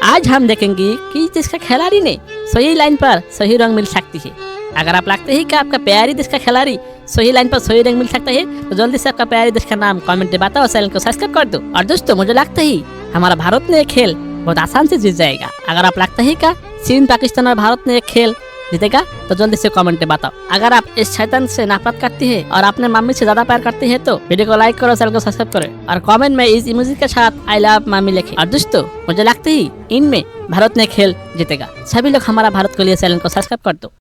आज हम देखेंगे कि जिसका खिलाड़ी ने सही लाइन पर सही रंग मिल सकती है। अगर आप लगते हैं कि आपका प्यारी देश का खिलाड़ी सही लाइन पर सही रंग मिल सकता है तो जल्दी से आपका प्यारी देश का नाम कमेंट में बताओ, चैनल को सब्सक्राइब कर दो। और दोस्तों मुझे लगता है हमारा भारत ने ये खेल बहुत आसान से जीत जाएगा। अगर आप लगता है का चीन, पाकिस्तान और भारत ने एक खेल जीतेगा तो जल्दी से कमेंट में बताओ। अगर आप इस शैतान से नफरत करती है और अपने मम्मी से ज्यादा प्यार करती है तो वीडियो को लाइक करो, चैनल को सब्सक्राइब करो और कमेंट में इस इमोजी के साथ आई लव मम्मी लिखे। और दोस्तों मुझे लगता है इनमें भारत ने खेल जीतेगा। सभी लोग हमारा भारत के लिए चैनल को सब्सक्राइब कर दो।